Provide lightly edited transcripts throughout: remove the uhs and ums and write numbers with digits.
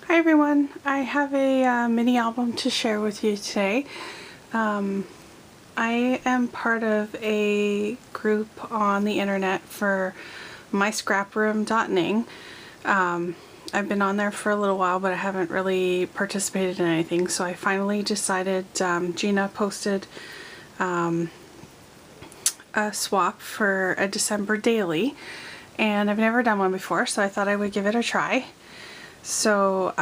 Hi everyone, I have a mini album to share with you today. I am part of a group on the internet for My Scrap Room.ning. I've been on there for a little while, but I haven't really participated in anything, so I finally decided, Gina posted a swap for a December daily, and I've never done one before, so I thought I would give it a try. So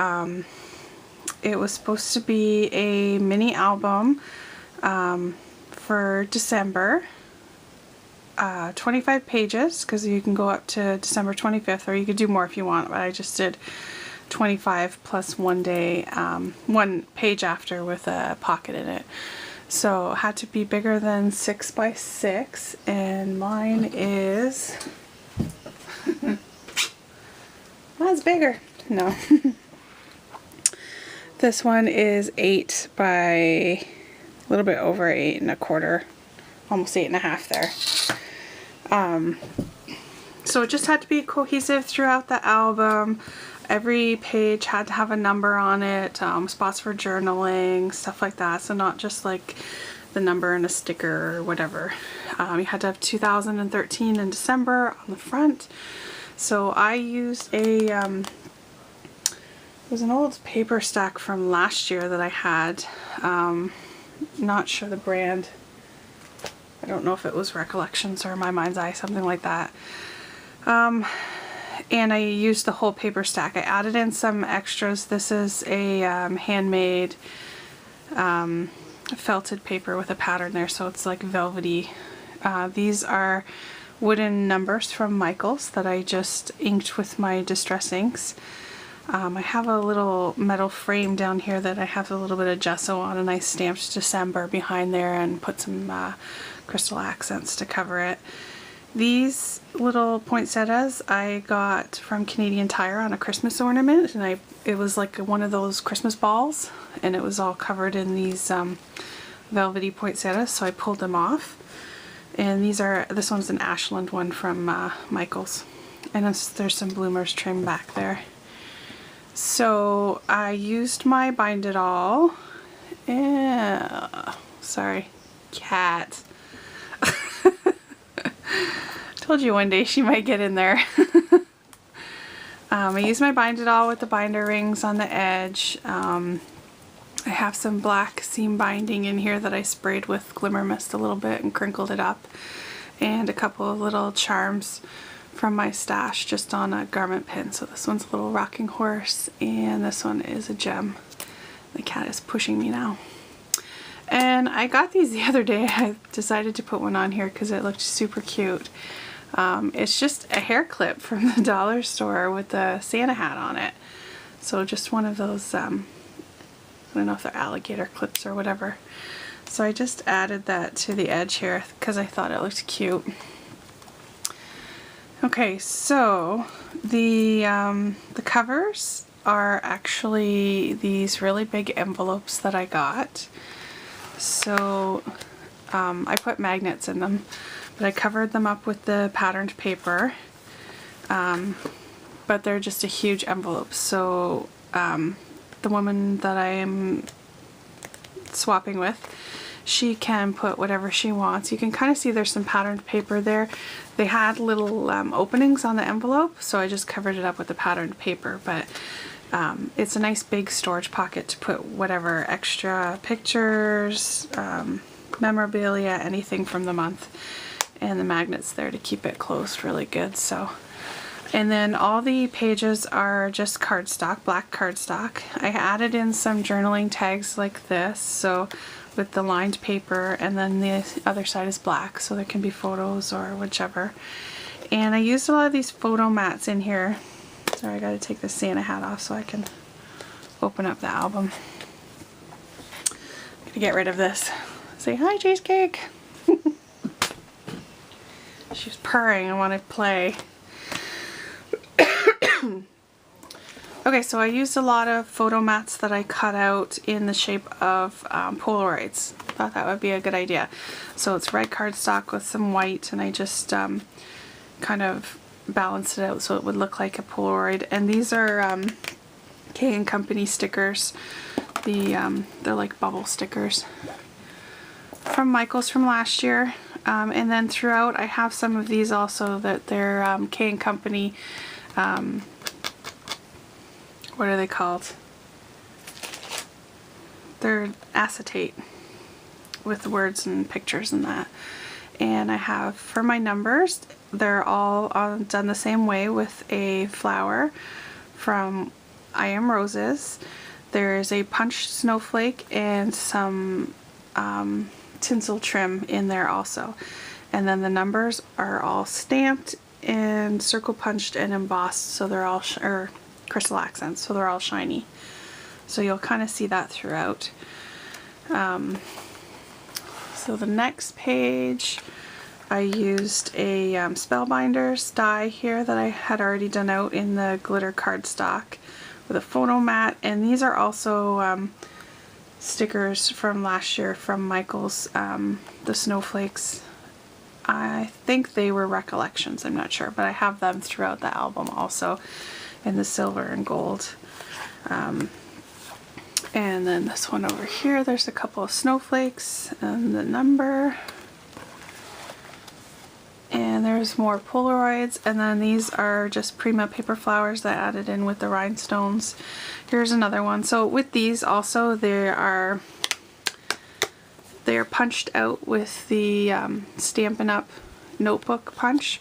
it was supposed to be a mini album for December, 25 pages, because you can go up to December 25th, or you could do more if you want, but I just did 25 plus one day, one page after with a pocket in it. So it had to be bigger than 6 by 6, and mine is mine's bigger. No. This one is 8 by a little bit over 8 1/4, almost 8 1/2 there. So it just had to be cohesive throughout the album. Every page had to have a number on it, spots for journaling, stuff like that. So not just like the number and a sticker or whatever. You had to have 2013 in December on the front. So I used a it was an old paper stack from last year that I had. Not sure the brand. I don't know if it was Recollections or My Mind's Eye, something like that. And I used the whole paper stack. I added in some extras. This is a handmade felted paper with a pattern there, so it's like velvety. These are wooden numbers from Michael's that I just inked with my distress inks. I have a little metal frame down here that I have a little bit of gesso on, and I stamped December behind there and put some crystal accents to cover it. These little poinsettias I got from Canadian Tire on a Christmas ornament, and it was like one of those Christmas balls, and it was all covered in these velvety poinsettias, so I pulled them off. And this one's an Ashland one from Michael's, and there's some bloomers trimmed back there. So I used my Bind It All. Sorry, cat. Told you one day she might get in there. I used my Bind It All with the binder rings on the edge. I have some black seam binding in here that I sprayed with glimmer mist a little bit and crinkled it up, and a couple of little charms from my stash just on a garment pin. So this one's a little rocking horse, and this one is a gem. The cat is pushing me now. And I got these the other day. I decided to put one on here because it looked super cute. It's just a hair clip from the dollar store with the Santa hat on it. So just one of those, I don't know if they're alligator clips or whatever. So I just added that to the edge here because I thought it looked cute. Okay, so the covers are actually these really big envelopes that I got. So I put magnets in them, but I covered them up with the patterned paper. But they're just a huge envelope. So the woman that I am swapping with, she can put whatever she wants. You can kind of see there's some patterned paper there. They had little openings on the envelope, so I just covered it up with the patterned paper, but it's a nice big storage pocket to put whatever extra pictures, memorabilia, anything from the month, and the magnets there to keep it closed really good. So, and then all the pages are just cardstock, black cardstock. I added in some journaling tags like this, so with the lined paper, and then the other side is black, so there can be photos or whichever. And I used a lot of these photo mats in here. Sorry, I gotta take the Santa hat off so I can open up the album. I'm gonna get rid of this. Say hi, Cheesecake. She's purring and want to play. Okay, so I used a lot of photo mats that I cut out in the shape of Polaroids. Thought that would be a good idea. So it's red cardstock with some white, and I just kind of balanced it out so it would look like a Polaroid. And these are K & Company stickers. They're like bubble stickers from Michael's from last year. And then throughout I have some of these also that they're K & Company, what are they called? They're acetate with words and pictures and that. And I have for my numbers, they're all done the same way with a flower from I Am Roses. There's a punched snowflake and some tinsel trim in there also. And then the numbers are all stamped and circle punched and embossed, so they're all or crystal accents, so they're all shiny. So you'll kind of see that throughout. So the next page, I used a Spellbinders die here that I had already done out in the glitter cardstock with a photo mat, and these are also stickers from last year from Michael's, the snowflakes. I think they were Recollections, I'm not sure, but I have them throughout the album also in the silver and gold. And then this one over here, there's a couple of snowflakes and the number. And there's more Polaroids, and then these are just Prima paper flowers that I added in with the rhinestones. Here's another one. So with these also, they are punched out with the Stampin' Up! Notebook punch.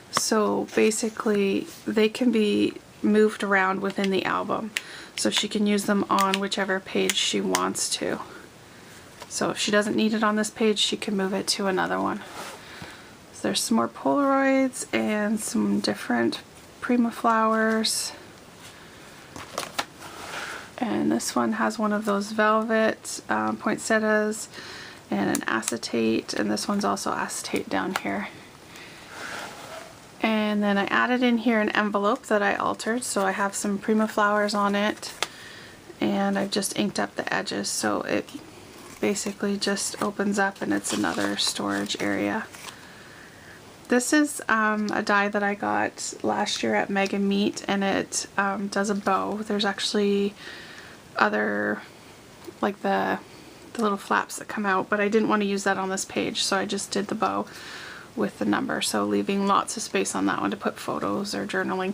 So basically they can be moved around within the album. So she can use them on whichever page she wants to. So if she doesn't need it on this page, she can move it to another one. So there's some more Polaroids and some different Prima flowers. And this one has one of those velvet poinsettias and an acetate, and this one's also acetate down here. And then I added in here an envelope that I altered, so I have some Prima flowers on it, and I've just inked up the edges, so it basically just opens up and it's another storage area. This is a die that I got last year at Mega Meat, and it does a bow. There's actually other, like the little flaps that come out, but I didn't want to use that on this page, so I just did the bow with the number, so leaving lots of space on that one to put photos or journaling.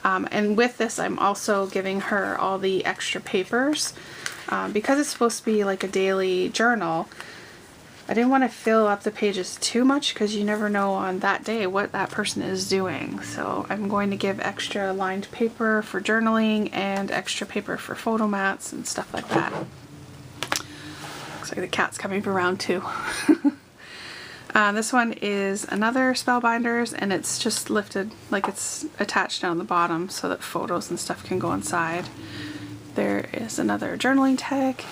And with this, I'm also giving her all the extra papers because it's supposed to be like a daily journal. I didn't want to fill up the pages too much because you never know on that day what that person is doing. So I'm going to give extra lined paper for journaling and extra paper for photo mats and stuff like that. Looks like the cat's coming around too. This one is another Spellbinders, and it's just lifted, like it's attached down the bottom so that photos and stuff can go inside. There is another journaling tag,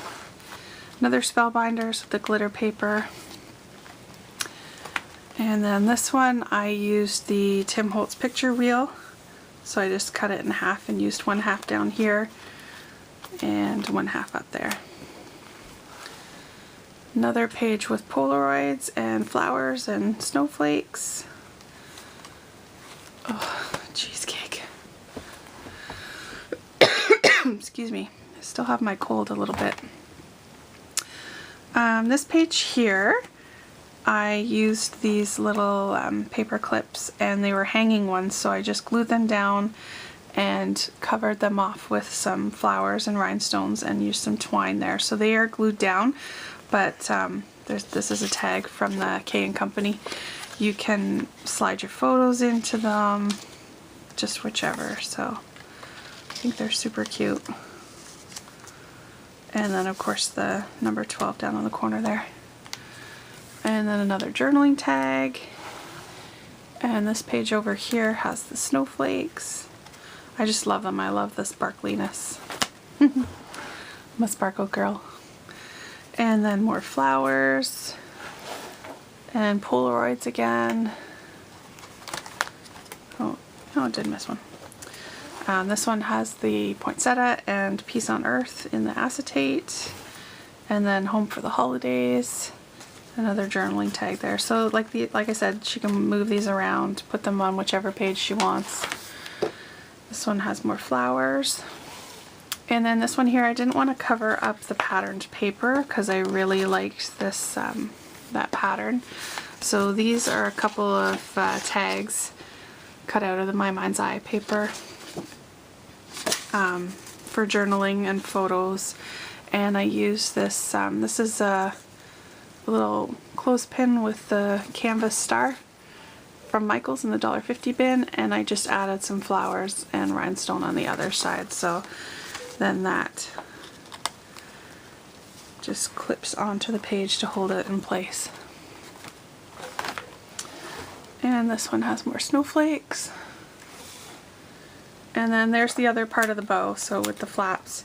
another Spellbinders with the glitter paper. And then this one I used the Tim Holtz picture wheel, so I just cut it in half and used one half down here and one half up there. Another page with Polaroids and flowers and snowflakes. Oh, cheesecake. Excuse me. I still have my cold a little bit. This page here, I used these little paper clips, and they were hanging ones, so I just glued them down and covered them off with some flowers and rhinestones and used some twine there. So they are glued down. But this is a tag from the K & Company. You can slide your photos into them, just whichever. So I think they're super cute. And then of course the number 12 down on the corner there. And then another journaling tag. And this page over here has the snowflakes. I just love them. I love the sparkliness. I'm a sparkle girl. And then more flowers and Polaroids again. Oh, I did miss one. This one has the poinsettia and Peace on Earth in the acetate, and then Home for the Holidays. Another journaling tag there. So like I said, she can move these around, put them on whichever page she wants. This one has more flowers. And then this one here, I didn't want to cover up the patterned paper because I really liked this that pattern. So these are a couple of tags cut out of the My Mind's Eye paper for journaling and photos. And I use this, this is a little clothespin with the canvas star from Michael's in the $1.50 bin, and I just added some flowers and rhinestone on the other side. So then that just clips onto the page to hold it in place. And this one has more snowflakes. And then there's the other part of the bow, so with the flaps.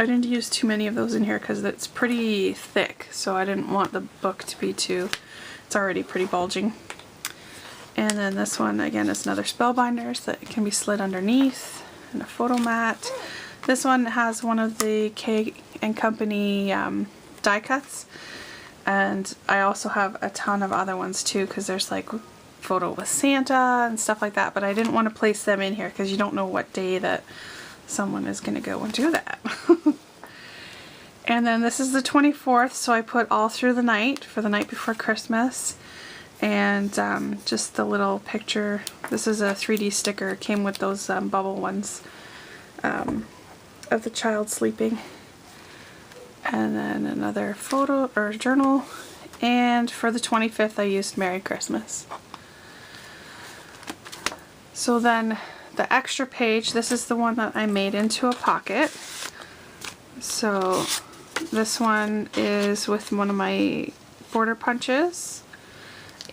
I didn't use too many of those in here because it's pretty thick, so I didn't want the book to be too, it's already pretty bulging. And then this one again is another spellbinders that can be slid underneath, and a photo mat. This one has one of the K & Company die cuts, and I also have a ton of other ones too, because there's like photo with Santa and stuff like that, but I didn't want to place them in here because you don't know what day that someone is going to go and do that. And then this is the 24th, so I put all through the night for the night before Christmas. And just the little picture. This is a 3D sticker. It came with those bubble ones of the child sleeping. And then another photo or journal. And for the 25th I used Merry Christmas. So then the extra page, this is the one that I made into a pocket. So this one is with one of my border punches,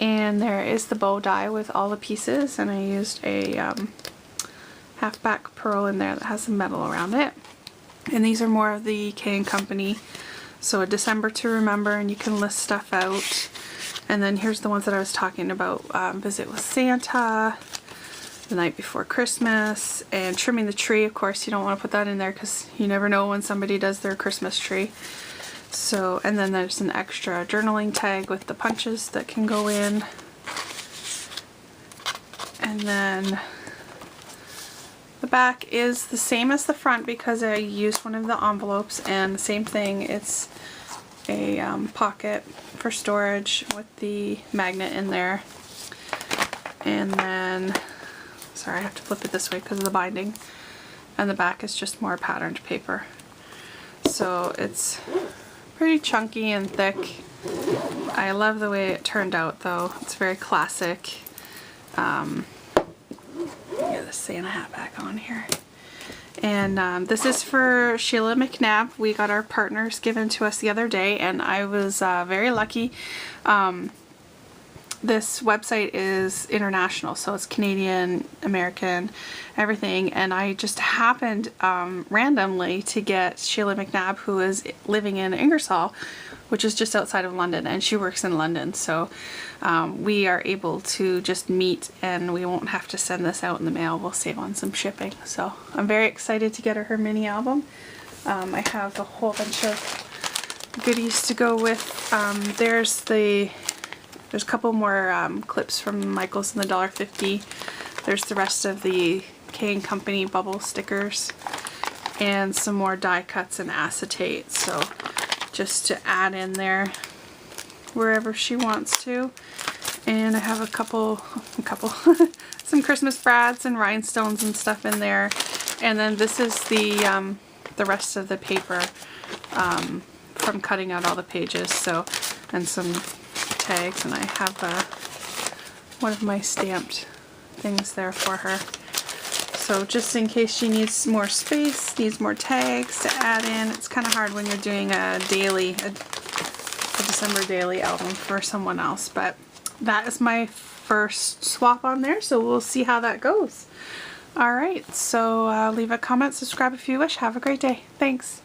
and there is the bow die with all the pieces, and I used a half-back pearl in there that has some metal around it. And these are more of the K & Company, so a December to remember, and you can list stuff out. And then here's the ones that I was talking about, Visit with Santa, the night before Christmas, and trimming the tree. Of course you don't want to put that in there because you never know when somebody does their Christmas tree. So, and then there's an extra journaling tag with the punches that can go in. And then the back is the same as the front because I used one of the envelopes, and the same thing, it's a pocket for storage with the magnet in there. And then sorry, I have to flip it this way because of the binding. And the back is just more patterned paper. So it's pretty chunky and thick. I love the way it turned out though. It's very classic. Get the Santa hat back on here. And this is for Sheila McNabb. We got our partners given to us the other day, and I was very lucky. This website is international, so it's Canadian, American, everything, and I just happened randomly to get Sheila McNabb, who is living in Ingersoll, which is just outside of London, and she works in London, so we are able to just meet, and we won't have to send this out in the mail. We'll save on some shipping, so I'm very excited to get her mini album. I have a whole bunch of goodies to go with. There's a couple more clips from Michael's in the $1.50. There's the rest of the K & Company bubble stickers, and some more die cuts and acetate, so just to add in there wherever she wants to. And I have a couple some Christmas brads and rhinestones and stuff in there. And then this is the rest of the paper from cutting out all the pages, so, and some tags, and I have one of my stamped things there for her. So just in case she needs more space, needs more tags to add in. It's kind of hard when you're doing a December daily album for someone else, but that is my first swap on there, so we'll see how that goes. Alright, so leave a comment, subscribe if you wish. Have a great day. Thanks.